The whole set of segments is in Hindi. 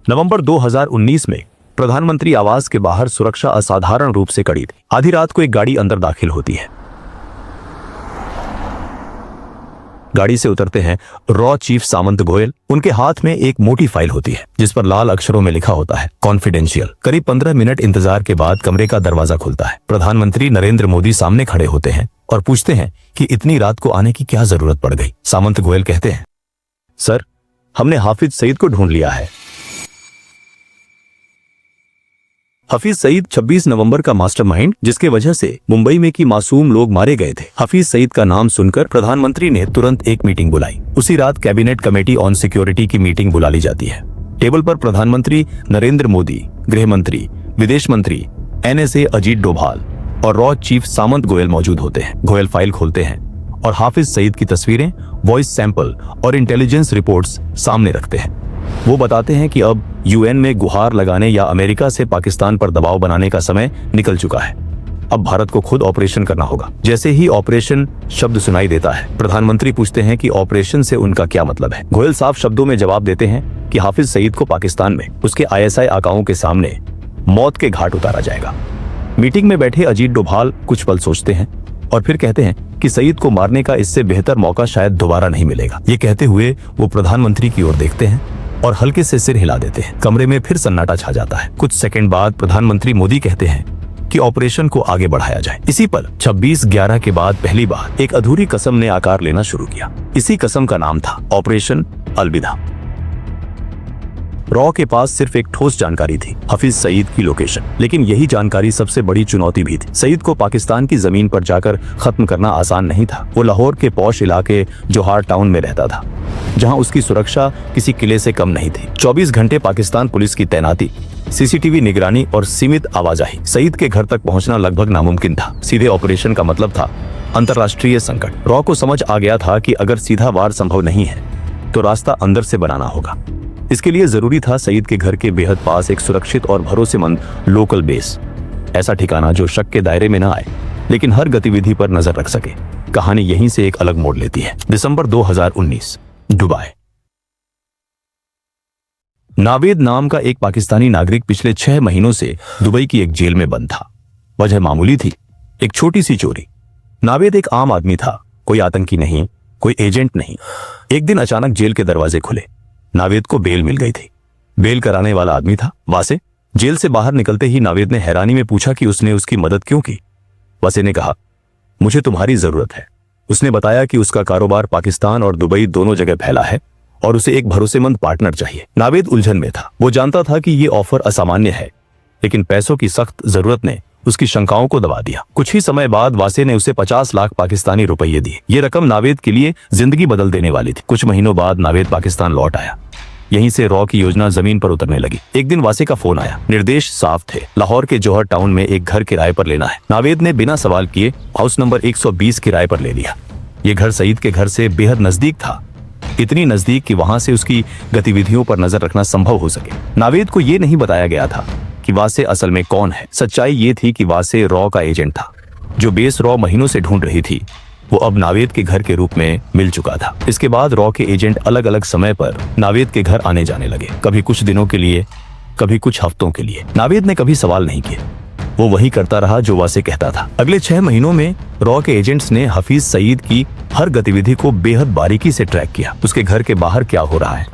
नवंबर 2019 में प्रधानमंत्री आवास के बाहर सुरक्षा असाधारण रूप से कड़ी थी। आधी रात को एक गाड़ी अंदर दाखिल होती है। गाड़ी से उतरते हैं रॉ चीफ सामंत गोयल। उनके हाथ में एक मोटी फाइल होती है जिस पर लाल अक्षरों में लिखा होता है कॉन्फिडेंशियल। करीब 15 मिनट इंतजार के बाद कमरे का दरवाजा खुलता है। प्रधानमंत्री नरेंद्र मोदी सामने खड़े होते हैं और पूछते हैं कि इतनी रात को आने की क्या जरूरत पड़ गई। सामंत गोयल कहते हैं, सर, हमने हाफिज सईद को ढूंढ लिया है। हफीज सईद 26 नवंबर का मास्टरमाइंड, जिसके वजह से मुंबई में की मासूम लोग मारे गए थे। हफीज सईद का नाम सुनकर प्रधानमंत्री ने तुरंत एक मीटिंग बुलाई। उसी रात कैबिनेट कमेटी ऑन सिक्योरिटी की मीटिंग बुला ली जाती है। टेबल पर प्रधानमंत्री नरेंद्र मोदी, गृह मंत्री, विदेश मंत्री, NSA अजीत डोभाल और रॉ चीफ सामंत गोयल मौजूद होते हैं। गोयल फाइल खोलते हैं और हाफिज सईद की तस्वीरें, वॉइस सैंपल और इंटेलिजेंस रिपोर्ट्स सामने रखते हैं। वो बताते हैं कि अब UN में गुहार लगाने या अमेरिका से पाकिस्तान पर दबाव बनाने का समय निकल चुका है। अब भारत को खुद ऑपरेशन करना होगा। जैसे ही ऑपरेशन शब्द सुनाई देता है, प्रधानमंत्री पूछते हैं कि ऑपरेशन से उनका क्या मतलब है। गोयल साफ शब्दों में जवाब देते हैं कि हाफिज सईद को पाकिस्तान में उसके ISI आकाओं के सामने मौत के घाट उतारा जाएगा। मीटिंग में बैठे अजीत डोभाल कुछ पल सोचते हैं और फिर कहते हैं कि सईद को मारने का इससे बेहतर मौका शायद दोबारा नहीं मिलेगा। ये कहते हुए वो प्रधानमंत्री की ओर देखते हैं और हल्के से सिर हिला देते हैं। कमरे में फिर सन्नाटा छा जाता है। कुछ सेकंड बाद प्रधानमंत्री मोदी कहते हैं कि ऑपरेशन को आगे बढ़ाया जाए। इसी पर 26/11 के बाद पहली बार एक अधूरी कसम ने आकार लेना शुरू किया। इसी कसम का नाम था ऑपरेशन अलविदा। रॉ के पास सिर्फ एक ठोस जानकारी थी, हफीज सईद की लोकेशन। लेकिन यही जानकारी सबसे बड़ी चुनौती भी थी। सईद को पाकिस्तान की जमीन पर जाकर खत्म करना आसान नहीं था। वो लाहौर के पॉश इलाके जोहार टाउन में रहता था, जहां उसकी सुरक्षा किसी किले से कम नहीं थी। 24 घंटे पाकिस्तान पुलिस की तैनाती, CCTV निगरानी और सीमित आवाजाही। सईद के घर तक पहुंचना लगभग नामुमकिन था। सीधे ऑपरेशन का मतलब था अंतर्राष्ट्रीय संकट। रॉ को समझ आ गया था कि अगर सीधा वार संभव नहीं है तो रास्ता अंदर से बनाना होगा। इसके लिए जरूरी था सईद के घर के बेहद पास एक सुरक्षित और भरोसेमंद लोकल बेस। ऐसा ठिकाना जो शक के दायरे में न आए लेकिन हर गतिविधि पर नजर रख सके। कहानी यहीं से एक अलग मोड़ लेती है। दिसंबर 2019, दुबई। नावेद नाम का एक पाकिस्तानी नागरिक पिछले 6 महीनों से दुबई की एक जेल में बंद था। वजह मामूली थी, एक छोटी सी चोरी। नावेद एक आम आदमी था, कोई आतंकी नहीं, कोई एजेंट नहीं। एक दिन अचानक जेल के दरवाजे खुले। नावेद को बेल मिल गई थी। बेल कराने वाला आदमी था वासे। जेल से बाहर निकलते ही नावेद ने हैरानी में पूछा कि उसने उसकी मदद क्यों की। वासे ने कहा, मुझे तुम्हारी जरूरत है। उसने बताया कि उसका कारोबार पाकिस्तान और दुबई दोनों जगह फैला है और उसे एक भरोसेमंद पार्टनर चाहिए। नावेद उलझन में था। वो जानता था कि ये ऑफर असामान्य है, लेकिन पैसों की सख्त जरूरत ने उसकी शंकाओं को दबा दिया। कुछ ही समय बाद वासे ने उसे 50 लाख पाकिस्तानी रुपये दिए। ये रकम नावेद के लिए जिंदगी बदल देने वाली थी। कुछ महीनों बाद नावेद पाकिस्तान लौट आया। यहीं से रॉ की योजना जमीन पर उतरने लगी। एक दिन वासे का फोन आया। निर्देश साफ थे, लाहौर के जौहर टाउन में एक घर किराए पर लेना है। नावेद ने बिना सवाल किए हाउस नंबर 120 किराए पर ले लिया। ये घर सईद के घर से बेहद नजदीक था, इतनी नजदीक कि वहां से उसकी गतिविधियों पर नजर रखना संभव हो सके। नावेद को ये नहीं बताया गया था कि वासे असल में कौन है। सच्चाई ये थी कि वासे रॉ का एजेंट था। जो बेस रॉ महीनों से ढूंढ रही थी वो अब नावेद के घर के रूप में मिल चुका था। इसके बाद रॉ के एजेंट अलग अलग समय पर नावेद के घर आने जाने लगे, कभी कुछ दिनों के लिए, कभी कुछ हफ्तों के लिए। नावेद ने कभी सवाल नहीं किए, वो वही करता रहा जो वासे कहता था। अगले 6 महीनों में रॉ के एजेंट्स ने हफीज सईद की हर गतिविधि को बेहद बारीकी से ट्रैक किया। उसके घर के बाहर क्या हो रहा है,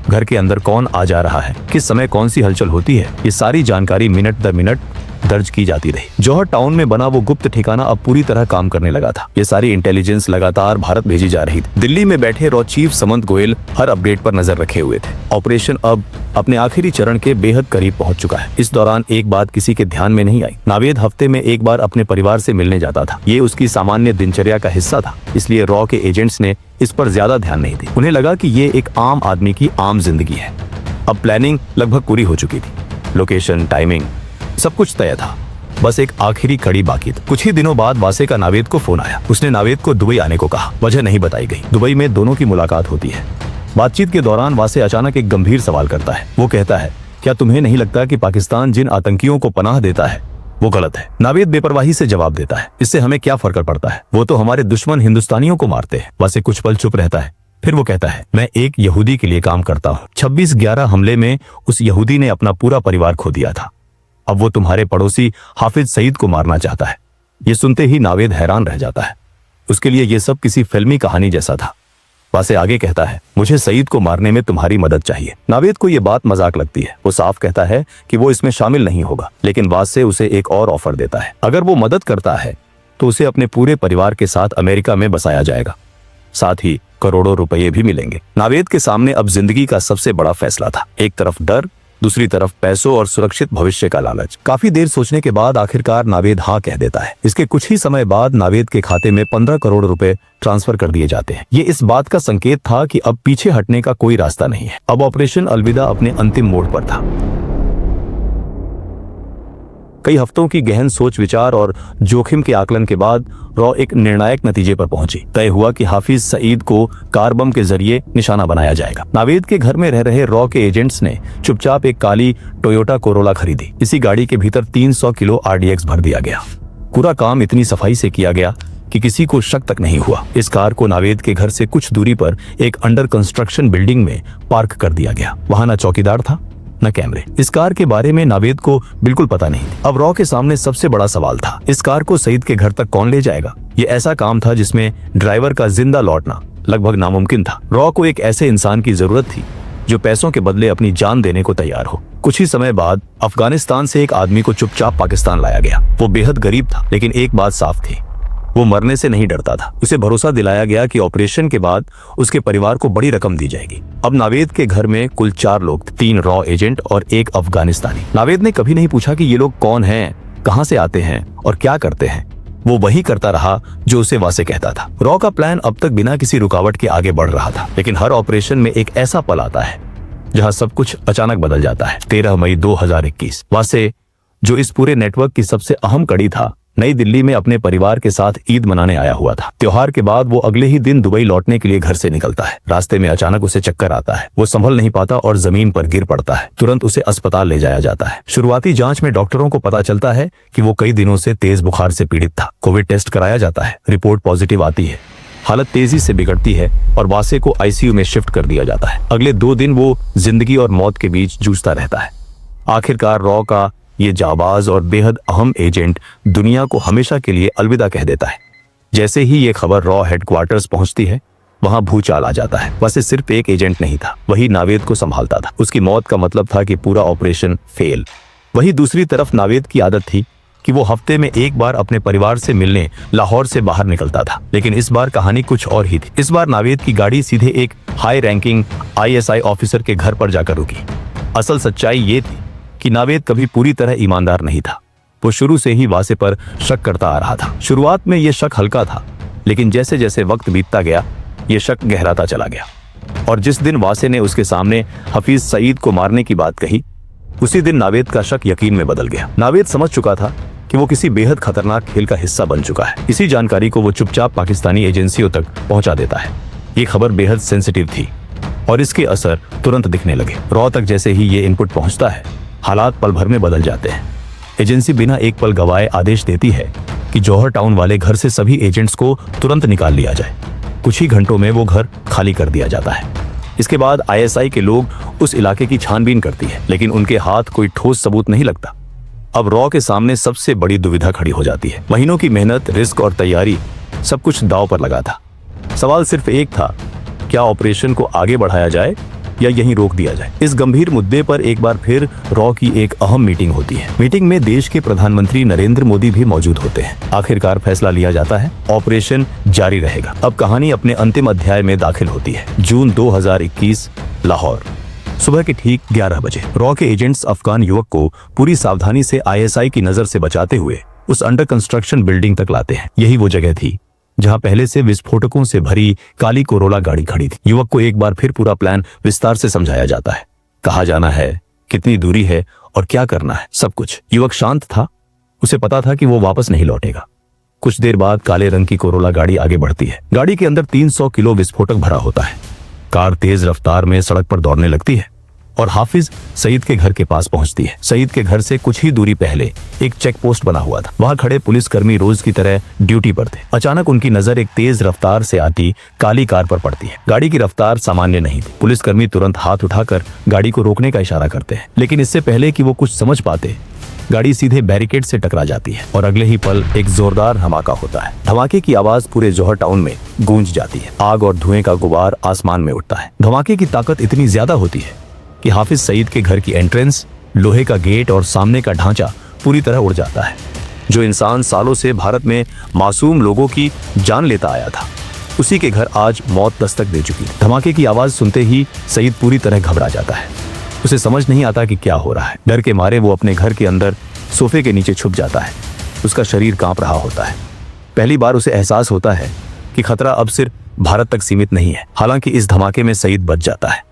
घर के अंदर कौन आ जा रहा है, किस समय कौन सी हलचल होती है, ये सारी जानकारी मिनट दर मिनट दर्ज की जाती रही। जौहर टाउन में बना वो गुप्त ठिकाना अब पूरी तरह काम करने लगा था। ये सारी इंटेलिजेंस लगातार भारत भेजी जा रही थी। दिल्ली में बैठे रॉ चीफ सामंत गोयल हर अपडेट पर नजर रखे हुए थे। ऑपरेशन अब अपने आखिरी चरण के बेहद करीब पहुंच चुका है। इस दौरान एक बात किसी के ध्यान में नहीं आई। नावेद हफ्ते में एक बार अपने परिवार से मिलने जाता था। ये उसकी सामान्य दिनचर्या का हिस्सा था, इसलिए रॉ के एजेंट्स ने इस पर ज्यादा ध्यान नहीं दी। उन्हें लगा कि ये एक आम आदमी की आम जिंदगी है। अब प्लानिंग लगभग पूरी हो चुकी थी। लोकेशन, टाइमिंग, सब कुछ तय था। बस एक आखिरी कड़ी बाकी थी। कुछ ही दिनों बाद वासे का नावेद को फोन आया। उसने नावेद को दुबई आने को कहा। वजह नहीं बताई गई। दुबई में दोनों की मुलाकात होती है। बातचीत के दौरान वासे अचानक एक गंभीर सवाल करता है। वो कहता है, क्या तुम्हें नहीं लगता कि पाकिस्तान जिन आतंकियों को पनाह देता है वो गलत है? नावेद बेपरवाही से जवाब देता है, इससे हमें क्या फर्क पड़ता है, वो तो हमारे दुश्मन हिंदुस्तानियों को मारते हैं। वासे कुछ पल चुप रहता है, फिर वो कहता है, मैं एक यहूदी के लिए काम करता हूँ। 26/11 हमले में उस यहूदी ने अपना पूरा परिवार खो दिया था। अब वो तुम्हारे पड़ोसी हाफिज सईद को मारना चाहता है। ये सुनते ही नावेद हैरान रह जाता है। उसके लिए ये सब किसी फिल्मी कहानी जैसा था। वासे आगे कहता है, मुझे सईद को मारने में तुम्हारी मदद चाहिए। नावेद को ये बात मजाक लगती है। वो साफ कहता है कि वो इसमें शामिल नहीं होगा, लेकिन वासे उसे एक और ऑफर देता है। अगर वो मदद करता है तो उसे अपने पूरे परिवार के साथ अमेरिका में बसाया जाएगा, साथ ही करोड़ों रुपये भी मिलेंगे। नावेद के सामने अब जिंदगी का सबसे बड़ा फैसला था। एक तरफ डर, दूसरी तरफ पैसों और सुरक्षित भविष्य का लालच। काफी देर सोचने के बाद आखिरकार नावेद हाँ कह देता है। इसके कुछ ही समय बाद नावेद के खाते में 15 करोड़ रुपए ट्रांसफर कर दिए जाते हैं। ये इस बात का संकेत था कि अब पीछे हटने का कोई रास्ता नहीं है। अब ऑपरेशन अलविदा अपने अंतिम मोड़ पर था। कई हफ्तों की गहन सोच विचार और जोखिम के आकलन के बाद रॉ एक निर्णायक नतीजे पर पहुंची। तय हुआ कि हाफिज सईद को कार बम के जरिए निशाना बनाया जाएगा। नावेद के घर में रह रहे रॉ के एजेंट्स ने चुपचाप एक काली टोयोटा कोरोला खरीदी। इसी गाड़ी के भीतर 300 किलो RDX भर दिया गया। पूरा काम इतनी सफाई से किया गया कि किसी को शक तक नहीं हुआ। इस कार को नावेद के घर से कुछ दूरी पर एक अंडर कंस्ट्रक्शन बिल्डिंग में पार्क कर दिया गया। वहां न चौकीदार था न कैमरे। इस कार के बारे में नावेद को बिल्कुल पता नहीं। अब रॉ के सामने सबसे बड़ा सवाल था, इस कार को सईद के घर तक कौन ले जाएगा। ये ऐसा काम था जिसमें ड्राइवर का जिंदा लौटना लगभग नामुमकिन था। रॉ को एक ऐसे इंसान की जरूरत थी जो पैसों के बदले अपनी जान देने को तैयार हो। कुछ ही समय बाद अफगानिस्तान से एक आदमी को चुपचाप पाकिस्तान लाया गया। वो बेहद गरीब था, लेकिन एक बात साफ थी, वो मरने से नहीं डरता था। उसे भरोसा दिलाया गया कि ऑपरेशन के बाद उसके परिवार को बड़ी रकम दी जाएगी। अब नावेद के घर में कुल 4 लोग, 3 रॉ एजेंट और 1 अफगानिस्तानी। नावेद ने कभी नहीं पूछा कि ये लोग कौन हैं, कहां से आते हैं और क्या करते हैं। वो वही करता रहा जो उसे वासे कहता था। रॉ का प्लान अब तक बिना किसी रुकावट के आगे बढ़ रहा था, लेकिन हर ऑपरेशन में एक ऐसा पल आता है जहां सब कुछ अचानक बदल जाता है। 13 मई 2021 वासे, जो इस पूरे नेटवर्क की सबसे अहम कड़ी था, नई दिल्ली में अपने परिवार के साथ ईद मनाने आया हुआ था। त्योहार के बाद वो अगले ही दिन दुबई लौटने के लिए घर से निकलता है। रास्ते में अचानक उसे चक्कर आता है। वो संभल नहीं पाता और जमीन पर गिर पड़ता है। तुरंत उसे अस्पताल ले जाया जाता है। शुरुआती जांच में डॉक्टरों को पता चलता है कि वो कई दिनों से तेज बुखार से पीड़ित था। कोविड टेस्ट कराया जाता है, रिपोर्ट पॉजिटिव आती है। हालत तेजी से बिगड़ती है और वासे को ICU में शिफ्ट कर दिया जाता है। अगले 2 दिन वो जिंदगी और मौत के बीच जूझता रहता है। आखिरकार रॉ का ये जाबाज और बेहद अहम एजेंट दुनिया को हमेशा के लिए अलविदा कह देता है। जैसे ही ये खबर रॉ हेडक्वार्टर्स पहुंचती है, वहां भूचाल आ जाता है। वैसे सिर्फ एक एजेंट नहीं था, वही नावेद को संभालता था। उसकी मौत का मतलब था कि पूरा ऑपरेशन फेल। वही दूसरी तरफ नावेद की आदत थी कि वो हफ्ते में एक बार अपने परिवार से मिलने लाहौर से बाहर निकलता था। लेकिन इस बार कहानी कुछ और ही थी। इस बार नावेद की गाड़ी सीधे एक हाई रैंकिंग ISI ऑफिसर के घर पर जाकर रुकी। असल सच्चाई ये थी कि नावेद कभी पूरी तरह ईमानदार नहीं था। वो शुरू से ही वासे पर शक करता आ रहा था। शुरुआत में ये शक हल्का था, लेकिन जैसे जैसे वक्त बीतता गया, ये शक गहराता चला गया। और जिस दिन वासे ने उसके सामने हफीज सईद को मारने की बात कही, उसी दिन नावेद का शक यकीन में बदल गया। नावेद समझ चुका था कि वो किसी बेहद खतरनाक खेल का हिस्सा बन चुका है। इसी जानकारी को वो चुपचाप पाकिस्तानी एजेंसियों तक पहुंचा देता है। ये खबर बेहद सेंसिटिव थी और इसके असर तुरंत दिखने लगे। रॉ तक जैसे ही ये इनपुट पहुंचता है, हालात पल भर में बदल जाते हैं। एजेंसी बिना एक पल गवाए आदेश देती है कि जौहर टाउन वाले घर से सभी एजेंट्स को तुरंत निकाल लिया जाए। कुछ ही घंटों में वो घर खाली कर दिया जाता है। इसके बाद ISI के लोग उस इलाके की छानबीन करती है, लेकिन उनके हाथ कोई ठोस सबूत नहीं लगता। अब रॉ के सामने सबसे बड़ी दुविधा खड़ी हो जाती है। महीनों की मेहनत, रिस्क और तैयारी, सब कुछ दांव पर लगा था। सवाल सिर्फ एक था, क्या ऑपरेशन को आगे बढ़ाया जाए या यहीं रोक दिया जाए। इस गंभीर मुद्दे पर एक बार फिर रॉ की एक अहम मीटिंग होती है। मीटिंग में देश के प्रधानमंत्री नरेंद्र मोदी भी मौजूद होते हैं। आखिरकार फैसला लिया जाता है, ऑपरेशन जारी रहेगा। अब कहानी अपने अंतिम अध्याय में दाखिल होती है। जून 2021, लाहौर, सुबह के ठीक 11 बजे। रॉ के एजेंट्स अफगान युवक को पूरी सावधानी से ISI की नजर से बचाते हुए उस अंडर कंस्ट्रक्शन बिल्डिंग तक लाते हैं। यही वो जगह थी जहां पहले से विस्फोटकों से भरी काली कोरोला गाड़ी खड़ी थी। युवक को एक बार फिर पूरा प्लान विस्तार से समझाया जाता है। कहाँ जाना है, कितनी दूरी है और क्या करना है, सब कुछ। युवक शांत था, उसे पता था कि वो वापस नहीं लौटेगा। कुछ देर बाद काले रंग की कोरोला गाड़ी आगे बढ़ती है। गाड़ी के अंदर 300 किलो विस्फोटक भरा होता है। कार तेज रफ्तार में सड़क पर दौड़ने लगती है। और हाफिज सईद के घर के पास पहुंचती है। सईद के घर से कुछ ही दूरी पहले एक चेक पोस्ट बना हुआ था। वहां खड़े पुलिसकर्मी रोज की तरह ड्यूटी पर थे। अचानक उनकी नजर एक तेज रफ्तार से आती काली कार पर पड़ती है। गाड़ी की रफ्तार सामान्य नहीं थी। पुलिसकर्मी तुरंत हाथ उठाकर गाड़ी को रोकने का इशारा करते हैं, लेकिन इससे पहले कि वो कुछ समझ पाते गाड़ी सीधे बैरिकेड से टकरा जाती है और अगले ही पल एक जोरदार धमाका होता है। धमाके की आवाज पूरे जौहर टाउन में गूंज जाती है। आग और धुएं का गुबार आसमान में उठता है। धमाके की ताकत इतनी ज्यादा होती है कि हाफिज सईद के घर की एंट्रेंस, लोहे का गेट और सामने का ढांचा पूरी तरह उड़ जाता है। जो इंसान सालों से भारत में मासूम लोगों की जान लेता आया था, उसी के घर आज मौत दस्तक दे चुकी है। धमाके की आवाज सुनते ही सईद पूरी तरह घबरा जाता है। उसे समझ नहीं आता कि क्या हो रहा है। डर के मारे वो अपने घर के अंदर सोफे के नीचे छुप जाता है। उसका शरीर कांप रहा होता है। पहली बार उसे एहसास होता है कि खतरा अब सिर्फ भारत तक सीमित नहीं है। हालांकि इस धमाके में सईद बच जाता है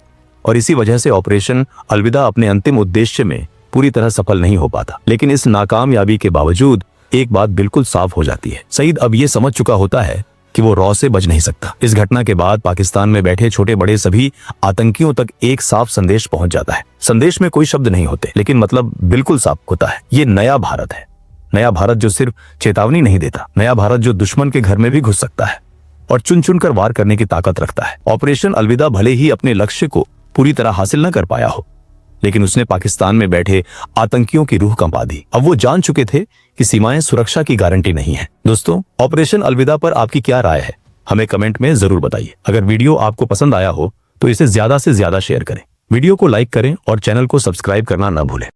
और इसी वजह से ऑपरेशन अलविदा अपने अंतिम उद्देश्य में पूरी तरह सफल नहीं हो पाता। लेकिन इस नाकामयाबी के बावजूद एक बात बिल्कुल साफ हो जाती है। सईद अब ये समझ चुका होता है कि वो रॉ से बच नहीं सकता। इस घटना के बाद पाकिस्तान में बैठे छोटे बड़े सभी आतंकियों तक एक साफ संदेश पहुंच जाता है। संदेश में कोई शब्द नहीं होते, लेकिन मतलब बिल्कुल साफ होता है। ये नया भारत है। नया भारत जो सिर्फ चेतावनी नहीं देता, नया भारत जो दुश्मन के घर में भी घुस सकता है और चुन चुन कर वार करने की ताकत रखता है। ऑपरेशन अलविदा भले ही अपने लक्ष्य को पूरी तरह हासिल न कर पाया हो, लेकिन उसने पाकिस्तान में बैठे आतंकियों की रूह कंपा दी। अब वो जान चुके थे कि सीमाएं सुरक्षा की गारंटी नहीं है। दोस्तों, ऑपरेशन अलविदा पर आपकी क्या राय है, हमें कमेंट में जरूर बताइए। अगर वीडियो आपको पसंद आया हो तो इसे ज्यादा से ज्यादा शेयर करें, वीडियो को लाइक करें और चैनल को सब्सक्राइब करना न भूलें।